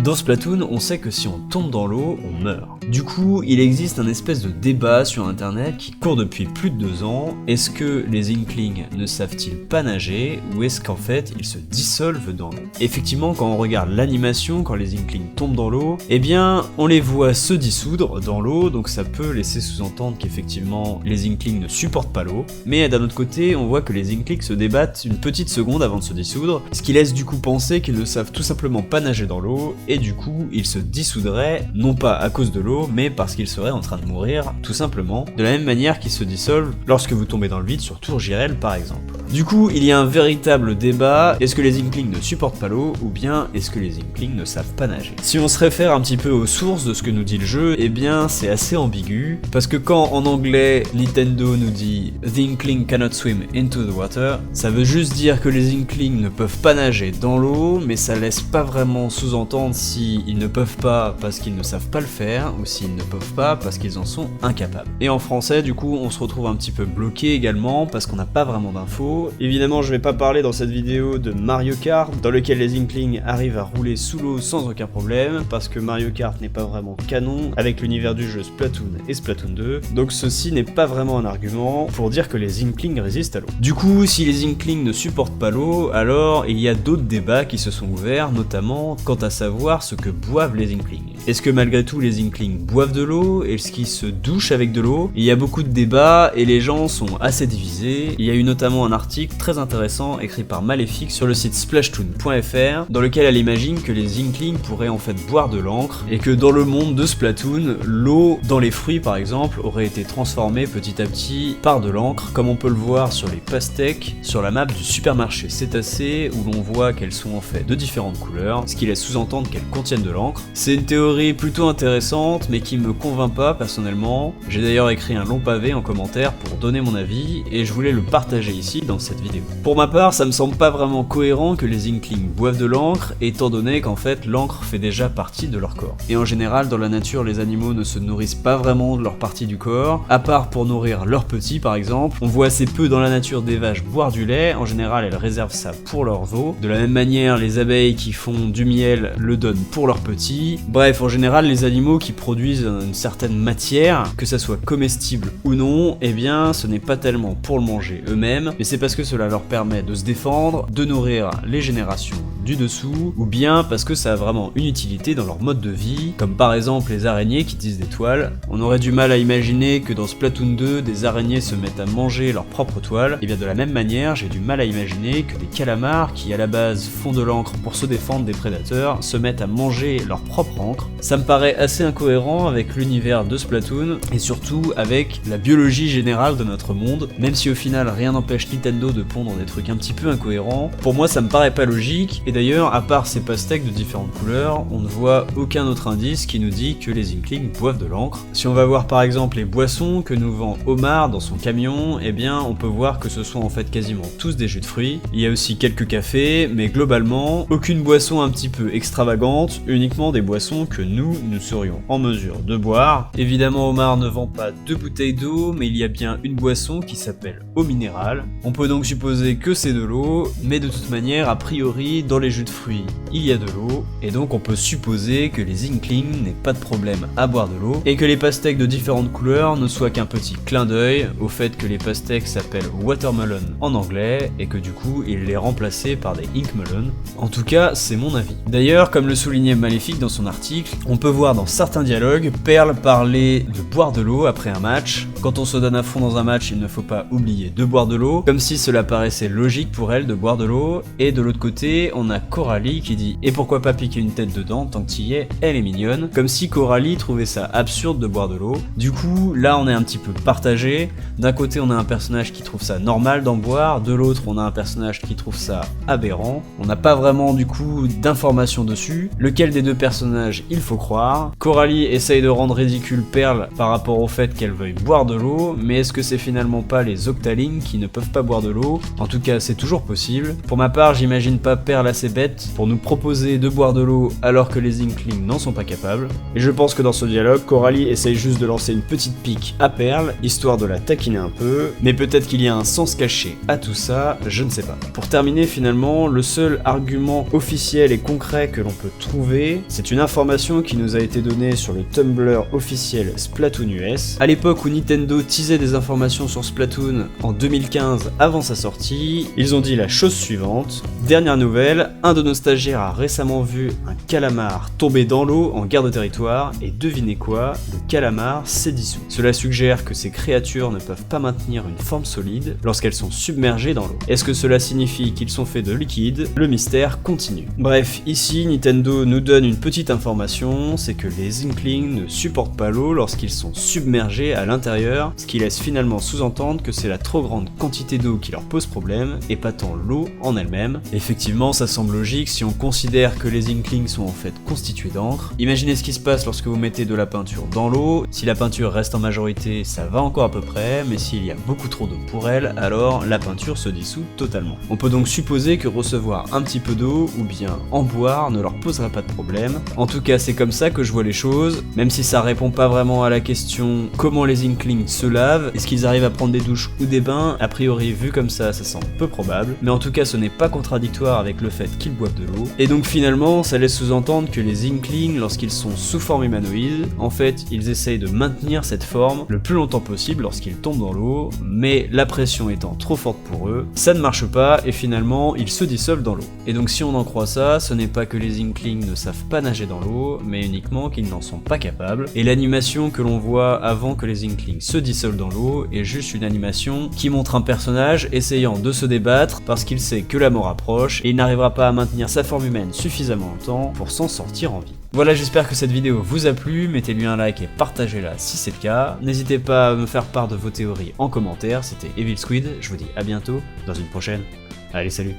Dans Splatoon, on sait que si on tombe dans l'eau, on meurt. Du coup, il existe un espèce de débat sur internet qui court depuis plus de 2 ans. Est-ce que les Inklings ne savent-ils pas nager, ou est-ce qu'en fait ils se dissolvent dans l'eau? Effectivement, quand on regarde l'animation, quand les Inklings tombent dans l'eau, eh bien on les voit se dissoudre dans l'eau, donc ça peut laisser sous-entendre qu'effectivement les Inklings ne supportent pas l'eau. Mais d'un autre côté, on voit que les Inklings se débattent une petite seconde avant de se dissoudre, ce qui laisse du coup penser qu'ils ne savent tout simplement pas nager dans l'eau, et du coup ils se dissoudraient, non pas à cause de l'eau, mais parce qu'ils seraient en train de mourir, tout simplement, de la même manière qu'ils se dissolvent lorsque vous tombez dans le vide sur Tour Jirel par exemple. Du coup, il y a un véritable débat, est-ce que les Inklings ne supportent pas l'eau, ou bien est-ce que les Inklings ne savent pas nager? Si on se réfère un petit peu aux sources de ce que nous dit le jeu, eh bien c'est assez ambigu, parce que quand en anglais Nintendo nous dit « The Inkling cannot swim into the water », ça veut juste dire que les Inklings ne peuvent pas nager dans l'eau, mais ça laisse pas vraiment sous-entendre si ils ne peuvent pas parce qu'ils ne savent pas le faire, ou s'ils ne peuvent pas parce qu'ils en sont incapables. Et en français, du coup, on se retrouve un petit peu bloqué également, parce qu'on n'a pas vraiment d'infos. Évidemment, je vais pas parler dans cette vidéo de Mario Kart, dans lequel les Inklings arrivent à rouler sous l'eau sans aucun problème, parce que Mario Kart n'est pas vraiment canon avec l'univers du jeu Splatoon et Splatoon 2, donc ceci n'est pas vraiment un argument pour dire que les Inklings résistent à l'eau. Du coup, si les Inklings ne supportent pas l'eau, alors il y a d'autres débats qui se sont ouverts, notamment quant à savoir ce que boivent les Inklings. Est-ce que malgré tout les Inklings boivent de l'eau? Est-ce qu'ils se douchent avec de l'eau? Il y a beaucoup de débats et les gens sont assez divisés. Il y a eu notamment un article très intéressant écrit par Maléfique sur le site splashtoon.fr dans lequel elle imagine que les Inklings pourraient en fait boire de l'encre et que dans le monde de Splatoon, l'eau dans les fruits par exemple aurait été transformée petit à petit par de l'encre, comme on peut le voir sur les pastèques sur la map du supermarché cétacé où l'on voit qu'elles sont en fait de différentes couleurs, ce qui laisse sous-entendre qu'elles contiennent de l'encre. C'est une théorie plutôt intéressante mais qui me convainc pas personnellement. J'ai d'ailleurs écrit un long pavé en commentaire pour donner mon avis et je voulais le partager ici dans cette vidéo. Pour ma part, ça me semble pas vraiment cohérent que les Inklings boivent de l'encre étant donné qu'en fait l'encre fait déjà partie de leur corps. Et en général dans la nature les animaux ne se nourrissent pas vraiment de leur partie du corps, à part pour nourrir leurs petits par exemple. On voit assez peu dans la nature des vaches boire du lait, en général elles réservent ça pour leurs veaux. De la même manière les abeilles qui font du miel le donnent pour leurs petits. Bref, en général les animaux qui produisent une certaine matière, que ça soit comestible ou non, eh bien ce n'est pas tellement pour le manger eux-mêmes, mais c'est parce que cela leur permet de se défendre, de nourrir les générations du dessous, ou bien parce que ça a vraiment une utilité dans leur mode de vie, comme par exemple les araignées qui tissent des toiles. On aurait du mal à imaginer que dans Splatoon 2, des araignées se mettent à manger leurs propres toiles, et bien de la même manière, j'ai du mal à imaginer que des calamars qui à la base font de l'encre pour se défendre des prédateurs, se mettent à manger leur propre encre. Ça me paraît assez incohérent avec l'univers de Splatoon, et surtout avec la biologie générale de notre monde, même si au final rien n'empêche Nintendo de pondre des trucs un petit peu incohérents. Pour moi ça me paraît pas logique, et d'ailleurs à part ces pastèques de différentes couleurs, on ne voit aucun autre indice qui nous dit que les Inklings boivent de l'encre. Si on va voir par exemple les boissons que nous vend Omar dans son camion, eh bien on peut voir que ce sont en fait quasiment tous des jus de fruits. Il y a aussi quelques cafés, mais globalement aucune boisson un petit peu extravagante, uniquement des boissons que nous serions en mesure de boire. Évidemment Omar ne vend pas 2 bouteilles d'eau, mais il y a bien une boisson qui s'appelle eau minérale. On peut donc supposer que c'est de l'eau, mais de toute manière a priori dans les jus de fruits il y a de l'eau, et donc on peut supposer que les Inklings n'aient pas de problème à boire de l'eau, et que les pastèques de différentes couleurs ne soient qu'un petit clin d'œil au fait que les pastèques s'appellent watermelon en anglais, et que du coup il les remplaçait par des inkmelon. En tout cas c'est mon avis. D'ailleurs comme le soulignait Maléfique dans son article, on peut voir dans certains dialogues Pearl parler de boire de l'eau après un match. Quand on se donne à fond dans un match, il ne faut pas oublier de boire de l'eau, comme si cela paraissait logique pour elle de boire de l'eau. Et de l'autre côté, on a Coralie qui dit « Et pourquoi pas piquer une tête dedans, tant que t'y es, elle est mignonne », comme si Coralie trouvait ça absurde de boire de l'eau. Du coup, là on est un petit peu partagé. D'un côté, on a un personnage qui trouve ça normal d'en boire, de l'autre, on a un personnage qui trouve ça aberrant. On n'a pas vraiment du coup d'informations dessus. Lequel des deux personnages il faut croire? Coralie essaye de rendre ridicule Pearl par rapport au fait qu'elle veuille boire boire de l'eau, mais est-ce que c'est finalement pas les Octalings qui ne peuvent pas boire de l'eau? En tout cas, c'est toujours possible. Pour ma part, j'imagine pas Perle assez bête pour nous proposer de boire de l'eau alors que les Inklings n'en sont pas capables. Et je pense que dans ce dialogue, Coralie essaye juste de lancer une petite pique à Perle, histoire de la taquiner un peu, mais peut-être qu'il y a un sens caché à tout ça, je ne sais pas. Pour terminer, finalement, le seul argument officiel et concret que l'on peut trouver, c'est une information qui nous a été donnée sur le Tumblr officiel Splatoon US. À l'époque où Nintendo teasait des informations sur Splatoon en 2015 avant sa sortie, ils ont dit la chose suivante: dernière nouvelle, un de nos stagiaires a récemment vu un calamar tomber dans l'eau en guerre de territoire, et devinez quoi, le calamar s'est dissous. Cela suggère que ces créatures ne peuvent pas maintenir une forme solide lorsqu'elles sont submergées dans l'eau. Est-ce que cela signifie qu'ils sont faits de liquide? Le mystère continue. Bref, ici Nintendo nous donne une petite information, c'est que les Inklings ne supportent pas l'eau lorsqu'ils sont submergés à l'intérieur, ce qui laisse finalement sous-entendre que c'est la trop grande quantité d'eau qui leur pose problème, et pas tant l'eau en elle-même. Effectivement, ça semble logique si on considère que les Inklings sont en fait constitués d'encre. Imaginez ce qui se passe lorsque vous mettez de la peinture dans l'eau. Si la peinture reste en majorité, ça va encore à peu près, mais s'il y a beaucoup trop d'eau pour elle, alors la peinture se dissout totalement. On peut donc supposer que recevoir un petit peu d'eau, ou bien en boire, ne leur poserait pas de problème. En tout cas, c'est comme ça que je vois les choses, même si ça répond pas vraiment à la question comment les Inklings se lavent, est-ce qu'ils arrivent à prendre des douches ou des bains, a priori vu comme ça semble peu probable, mais en tout cas ce n'est pas contradictoire avec le fait qu'ils boivent de l'eau, et donc finalement ça laisse sous-entendre que les Inklings, lorsqu'ils sont sous forme humanoïde, en fait ils essayent de maintenir cette forme le plus longtemps possible lorsqu'ils tombent dans l'eau, mais la pression étant trop forte pour eux, ça ne marche pas et finalement ils se dissolvent dans l'eau. Et donc si on en croit ça, ce n'est pas que les Inklings ne savent pas nager dans l'eau, mais uniquement qu'ils n'en sont pas capables, et l'animation que l'on voit avant que les Inklings se dissolvent dans l'eau est juste une animation qui montre un personnage essayant de se débattre parce qu'il sait que la mort approche et il n'arrivera pas à maintenir sa forme humaine suffisamment longtemps pour s'en sortir en vie. Voilà, j'espère que cette vidéo vous a plu, mettez-lui un like et partagez-la si c'est le cas. N'hésitez pas à me faire part de vos théories en commentaire, c'était Evil Squid, je vous dis à bientôt dans une prochaine. Allez, salut!